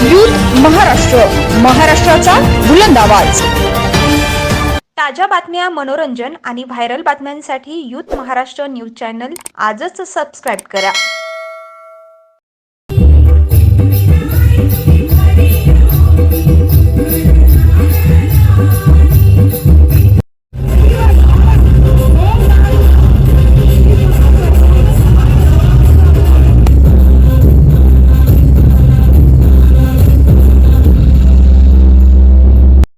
Youth Maharashtra, महाराष्ट्राचा बुलंद आवाज। ताज्या बातम्या, मनोरंजन आणि व्हायरल बातम्यांसाठी यूथ महाराष्ट्र न्यूज चॅनल आजच सबस्क्राइब करा।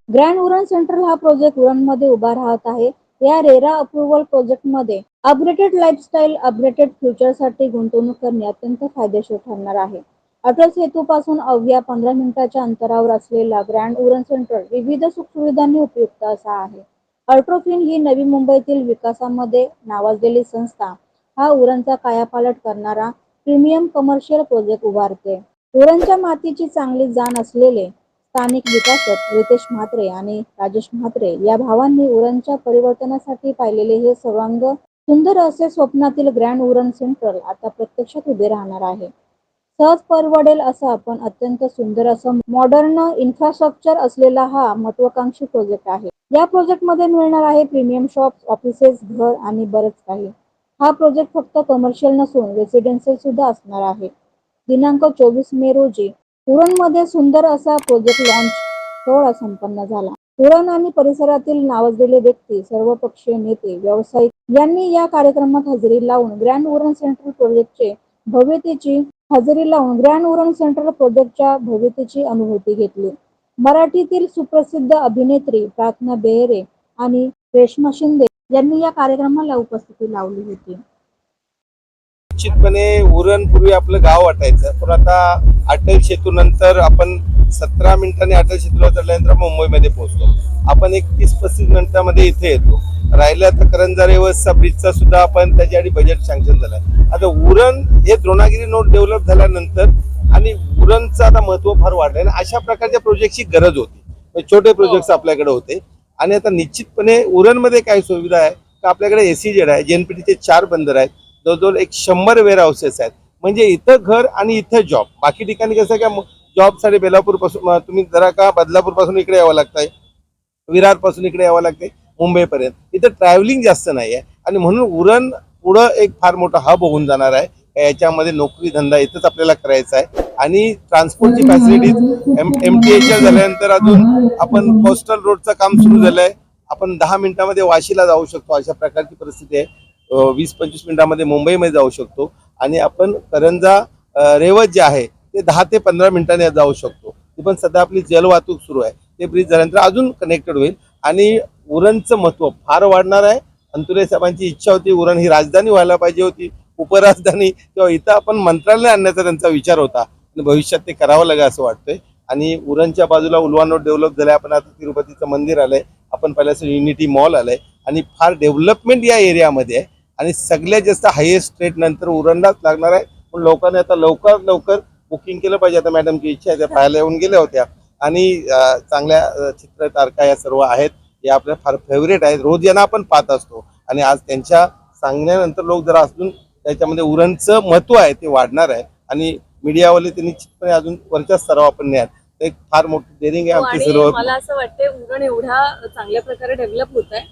ग्रँड उरण सेंट्रल हा प्रोजेक्ट उरणमध्ये उभा राहत आहे। या रेरा अप्रुव्हल प्रोजेक्टमध्ये अपग्रेडेड लाईफस्टाईल, अपग्रेडेड फ्युचरसाठी गुंतवणूक करणे अत्यंत फायदेशीर ठरणार आहे। अटल सेतूपासून अवघ्या 15 मिनिटाच्या अंतरावर असलेला ग्रँड उरण सेंट्रल विविध सुखसुविधांनी उपयुक्त असा आहे। अल्ट्रोफिन ही नवी मुंबईतील विकासामध्ये नावाजलेली संस्था हा उरणचा कायापालट करणारा प्रीमियम कमर्शियल प्रोजेक्ट उभारते। उरणच्या मातीची चांगली जाण असलेले स्थानिक विकासक रितेश म्हात्रे आणि राजेश म्हात्रे या भावांनी उरणच्या परिवर्तनासाठी पाहिलेले हे सर्वांग सुंदर असे स्वप्नातील ग्रँड उरण सेंट्रल आता प्रत्यक्षात उभे राहणार आहे। सहज परवडेल असा आपण अत्यंत सुंदर असं मॉडर्न इन्फ्रास्ट्रक्चर असलेला हा महत्वाकांक्षी प्रोजेक्ट आहे। या प्रोजेक्टमध्ये मिळणार आहे प्रीमियम शॉप्स, ऑफिसेस, घर आणि बरेच काही। हा प्रोजेक्ट फक्त कमर्शियल नसून रेसिडेन्शियल सुद्धा असणार आहे। दिनांक 24 मे रोजी उरणमध्ये सुंदर असा प्रोजेक्ट लॉन्च सोहळा संपन्न झाला। उरण आणि परिसरातील नावाजलेले व्यक्ती, सर्वपक्षीय नेते, व्यावसायिक यांनी या कार्यक्रमात हजेरी लावून ग्रँड उरण सेंट्रल प्रोजेक्टच्या भव्यतेची अनुभूती घेतली। मराठीतील सुप्रसिद्ध अभिनेत्री प्रार्थना बेहरे आणि रेश्मा शिंदे यांनी या कार्यक्रमाला उपस्थिती लावली होती। निश्चितपणे उरण पूर्वी आपलं गाव वाटायचं, पण आता अटल सेतू नंतर आपण 17 मिनिटांनी अटल सेतूला चढल्यानंतर मुंबईमध्ये पोहोचतो। आपण एक 30-35 मिनिटांमध्ये इथे येतो। राहिलं तर करंजा रेवसचा ब्रिजचा सुद्धा आपण त्याच्यासाठी बजेट सँक्शन झालं। आता उरण हे द्रोणागिरी नोड डेव्हलप झाल्यानंतर आणि उरणचं आता महत्व फार वाढलंय आणि अशा प्रकारच्या प्रोजेक्टची गरज होती। छोटे प्रोजेक्ट्स आपल्याकडे होते आणि आता निश्चितपणे उरणमध्ये काय सुविधा आहे का, आपल्याकडे एसीजेड आहे, जेएनपीटीचे 4 बंदर आहेत, जवळजवळ 100 वेअर हाऊसेस आहेत। म्हणजे इथं घर आणि इथं जॉब। बाकी ठिकाणी कसं का जॉबसाठी बेलापूर पासून तुम्ही जरा का बदलापूर पासून इकडे यावं लागतंय, विरार पासून इकडे यावं लागतंय मुंबईपर्यंत। इथं ट्रॅव्हलिंग जास्त नाही आहे आणि म्हणून उरण पुढं एक फार मोठा हब होऊन जाणार आहे। याच्यामध्ये नोकरी धंदा इथंच आपल्याला करायचा आहे आणि ट्रान्सपोर्टची फॅसिलिटीज MTHच्या झाल्यानंतर अजून आपण कोस्टल रोडचं काम सुरू झालंय। आपण 10 मिनिटांमध्ये वाशीला जाऊ शकतो, अशा प्रकारची परिस्थिती आहे। 20-25 मिनिटांमध्ये मुंबईमध्ये जाऊ शकतो आणि आपण करंजा रेवत जे आहे ते 10 ते 15 मिनिटांनी जाऊ शकतो। ती पण सध्या आपली जलवाहतूक सुरू आहे, ते ब्रिज झाल्यानंतर अजून कनेक्टेड होईल आणि उरणचं महत्व फार वाढणार आहे। अंतुरे साहेबांची इच्छा होती उरण ही राजधानी व्हायला पाहिजे होती, उपराजधानी, किंवा इथं आपण मंत्रालय आणण्याचा त्यांचा विचार होता आणि भविष्यात ते करावं लागेल असं वाटतंय। आणि उरणच्या बाजूला उल्वानोड डेव्हलप झालंय, आपण आता तिरुपतीचं मंदिर आलंय, आपण पहिल्याचं युनिटी मॉल आलंय आणि फार डेव्हलपमेंट या एरियामध्ये आहे आणि सगळ्यात जास्त हायेस्ट रेट नंतर उरणलाच लागणार आहे। पण लोकांनी आता लवकर बुकिंग केलं पाहिजे। आता मॅडमची इच्छा आहे, त्या पाहायला येऊन गेल्या होत्या आणि चांगल्या चित्र तारका या सर्व आहेत, हे आपल्या फार फेवरेट आहेत, रोज यांना आपण पाहत असतो आणि आज त्यांच्या सांगण्यानंतर लोक जरा अजून त्याच्यामध्ये उरणचं महत्व आहे ते वाढणार आहे आणि मीडियावाले ते निश्चितपणे अजून वरच्या स्तरावर आपण न्याल। एक फार मोठी डेअरिंग आहे आमची सर्व। मला असं वाटतं उरण एवढ्या चांगल्या प्रकारे डेव्हलप होत आहे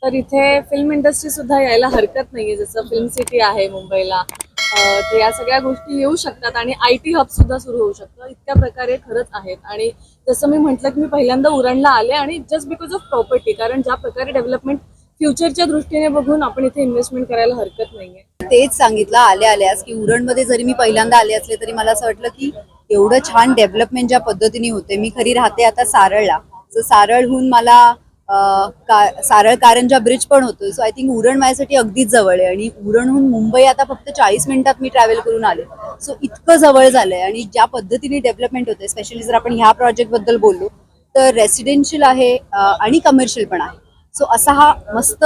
तर इथे फिल्म इंडस्ट्री सुद्धा यायला हरकत नाहीये। जसं फिल्म सिटी आहे मुंबईला, तर या सगळ्या गोष्टी येऊ शकतात आणि IT हब सुद्धा सुरू होऊ शकतं। इतक्या प्रकारे खरंच आहेत आणि जसं मी म्हटलं की मी पहिल्यांदा उरणला आले आणि जस्ट बिकॉज ऑफ प्रॉपर्टी, कारण ज्या प्रकारे डेव्हलपमेंट फ्युचरच्या दृष्टीने बघून आपण इथे इन्व्हेस्टमेंट करायला हरकत नाहीये। तेच सांगितलं आल्यास की उरणमध्ये जरी मी पहिल्यांदा आले असले तरी मला असं वाटलं की एवढं छान डेव्हलपमेंट ज्या पद्धतीने होते। मी खरी राहते आता सारळला, सो सारळहून मला सारळ कारंजा ब्रिज पण होतो। सो आय थिंक उरण माझ्यासाठी अगदीच जवळ आहे आणि उरणहून मुंबई आता फक्त 40 मिनिटात मी ट्रॅव्हल करून आले। सो इतकं जवळ झालंय आणि ज्या पद्धतीने डेव्हलपमेंट होते, स्पेशली जर आपण ह्या प्रोजेक्ट बद्दल बोललो तर रेसिडेन्शियल आहे आणि कमर्शियल पण आहे। सो असा हा मस्त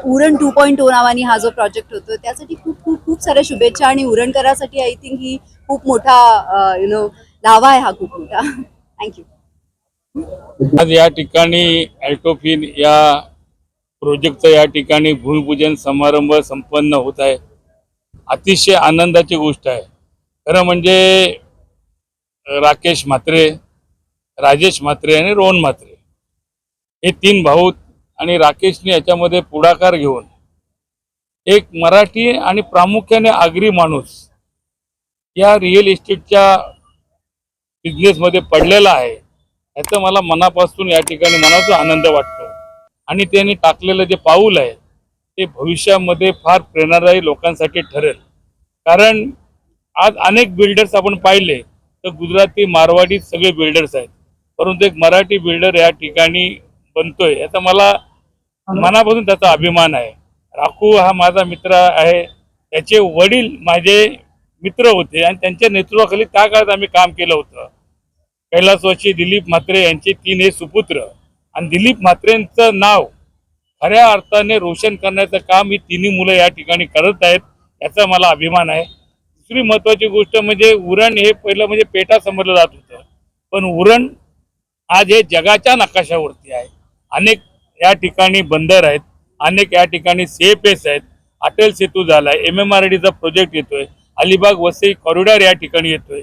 उरण 2.0 नावाने हा जो प्रोजेक्ट होतो त्यासाठी खूप खूप खूप साऱ्या शुभेच्छा आणि उरणकरांसाठी आय थिंक ही खूप मोठा लावा आहे हा खूप मोठा। थँक्यू। आज या ठिकाणी अल्ट्रोफिन या प्रोजेक्टचं या ठिकाणी भूमिपूजन समारंभ संपन्न होत आहे। अतिशय आनंदाची गोष्ट आहे। खरं म्हणजे राकेश म्हात्रे, राजेश म्हात्रे आणि रोहन म्हात्रे हे 3 भाऊ आणि राकेशने याच्यामध्ये पुढाकार घेऊन एक मराठी आणि प्रामुख्याने आगरी माणूस या रिअल इस्टेटच्या बिझनेसमध्ये पडलेला आहे, याचा मला मनापासून या ठिकाणी मनाचा आनंद वाटतो. आणि त्यांनी टाकलेलं जे पाऊल आहे ते भविष्यामध्ये फार प्रेरणादायी लोकांसाठी ठरेल. कारण आज अनेक बिल्डर्स आपण पाहिले तर गुजराती मारवाडी सगळे बिल्डर्स आहेत, परंतु एक मराठी बिल्डर या ठिकाणी बनतोय याचा मला मनापासून त्याचा अभिमान आहे. राखू हा माझा मित्र आहे, त्याचे वडील माझे मित्र होते आणि त्यांच्या नेतृत्वाखाली त्या काळात आम्ही काम केलं होतं. कैलासवासी दिलीप म्हात्रे यांचे 3 हे सुपुत्र आणि दिलीप म्हात्रेंचं नाव खऱ्या अर्थाने रोशन करण्याचं काम ही 3 मुलं या ठिकाणी करत आहेत, याचा मला अभिमान आहे. दुसरी महत्त्वाची गोष्ट म्हणजे उरण हे पहिलं म्हणजे पेटा समजलं जात होतं, पण उरण आज हे जगाच्या नकाशावरती आहे. अनेक या ठिकाणी बंदर आहेत, अनेक या ठिकाणी CFS आहेत, अटल सेतू झालाय, MMRDचा प्रोजेक्ट येतोय, अलिबाग वसई कॉरिडॉर या ठिकाणी येतोय,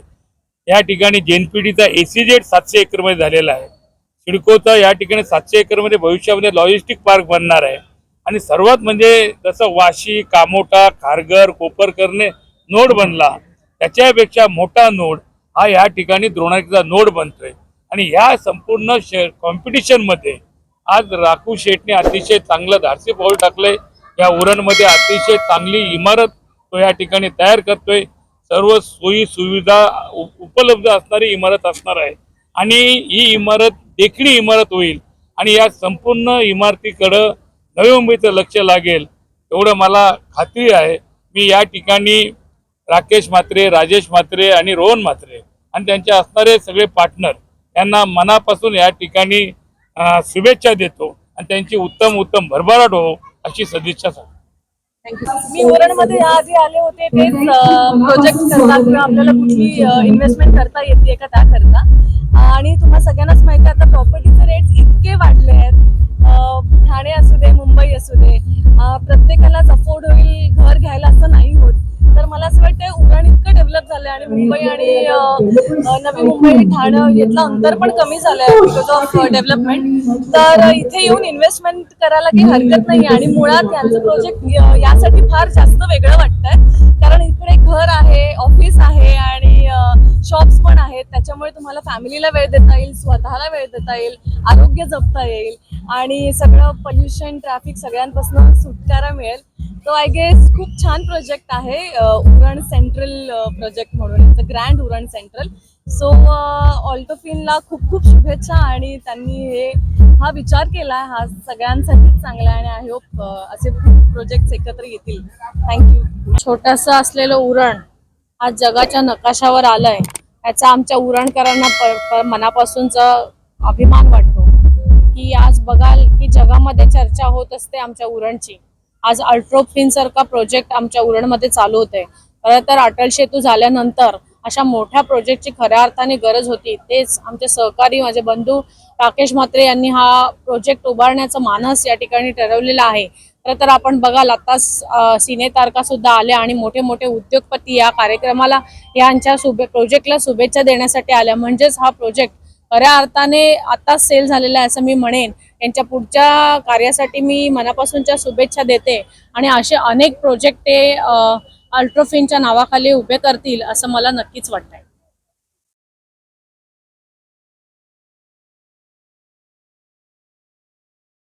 या ठिकाणी JNPTचा ACZ 700 एकरमध्ये झालेला आहे, सिडकोचा या ठिकाणी 700 एकरमध्ये भविष्यामध्ये लॉजिस्टिक पार्क बनणार आहे. आणि सर्वात म्हणजे जसं वाशी, कामोठा, खारघर, कोपरकरने नोड बनला, त्याच्यापेक्षा मोठा नोड हा या ठिकाणी द्रोणाचा नोड बनतोय. आणि ह्या संपूर्ण कॉम्पिटिशनमध्ये आज राखू शेठने अतिशय चांगलं धाडसी पाऊल टाकलंय. या उरणमध्ये अतिशय चांगली इमारत तो या ठिकाणी तयार करतोय. सर्व सोयी सुविधा उपलब्ध असणारी इमारत असणार आहे आणि ही इमारत देखणी इमारत होईल आणि या संपूर्ण इमारतीकडं नवी मुंबईचं लक्ष लागेल एवढं मला खात्री आहे. मी या ठिकाणी राकेश म्हात्रे, राजेश म्हात्रे आणि रोहन म्हात्रे आणि त्यांचे असणारे सगळे पार्टनर यांना मनापासून या ठिकाणी शुभेच्छा देतो आणि त्यांची उत्तम भरभराट हो अशी सदिच्छा सांगतो. मी उरणमध्ये याआधी आले होते तेच प्रोजेक्ट करता किंवा आपल्याला कुठली इन्व्हेस्टमेंट करता येते का त्याकरता. आणि तुम्हाला सगळ्यांनाच माहिती आहे आता प्रॉपर्टीचे रेट्स इतके वाढले आहेत, ठाणे असू दे, मुंबई असू दे, प्रत्येकालाच अफोर्ड होईल घर घ्यायला असं नाही होत. तर मला असं वाटतं उरण इतकं डेव्हलप झालंय आणि मुंबई आणि नवी मुंबई ठाणं यातलं अंतर पण कमी झालंय बिकॉज ऑफ डेव्हलपमेंट. तर इथे येऊन इन्व्हेस्टमेंट करायला काही हरकत नाही. आणि मुळात यांचं प्रोजेक्ट यासाठी फार जास्त वेगळं वाटतंय कारण इकडे घर आहे, ऑफिस आहे आणि शॉप्स पण आहेत. त्याच्यामुळे तुम्हाला फॅमिलीला वेळ देता येईल, स्वतःला वेळ देता येईल, आरोग्य जपता येईल आणि सगळं पोल्युशन, ट्रॅफिक सगळ्यांपासून सुटकारा मिळेल. तो आय गेस खूप छान प्रोजेक्ट आहे उरण सेंट्रल प्रोजेक्ट म्हणून, ग्रँड उरण सेंट्रल. सो ऑल्टोफिनला खूप शुभेच्छा आणि त्यांनी हा विचार केला, हा सगळ्यांसाठीच चांगला आहे आणि आय होप असे प्रोजेक्ट एकत्र येतील. थँक्यू. छोटंसं असलेलं उरण आज जगाच्या नकाशावर आलंय, याचा आमच्या उरणकरांना मनापासूनचा अभिमान वाटतो. की आज बघाल की जगामध्ये चर्चा होत असते आमच्या उरणची. आज अल्ट्रोफिन सारखा प्रोजेक्ट आमच्या उरणमध्ये चालू होते. खरं तर अटल सेतू झाल्यानंतर अशा मोठ्या प्रोजेक्टची खऱ्या अर्थाने गरज होती. तेच आमचे सहकारी माझे बंधू राकेश म्हात्रे यांनी हा प्रोजेक्ट उभारण्याचं मानस या ठिकाणी ठरवलेला आहे. खरं तर आपण बघाल आता सिनेतारका सुद्धा आल्या आणि मोठे मोठे उद्योगपती या कार्यक्रमाला यांच्या प्रोजेक्टला शुभेच्छा देण्यासाठी आल्या. म्हणजेच हा प्रोजेक्ट खऱ्या अर्थाने आताच सेल झालेला आहे असं मी म्हणेन. यांच्या पुढच्या कार्यासाठी मी मनापासूनच्या शुभेच्छा देते आणि असे अनेक प्रोजेक्ट ते अल्ट्रोफिनच्या नावाखाली उभे करतील असं मला नक्कीच वाटतंय.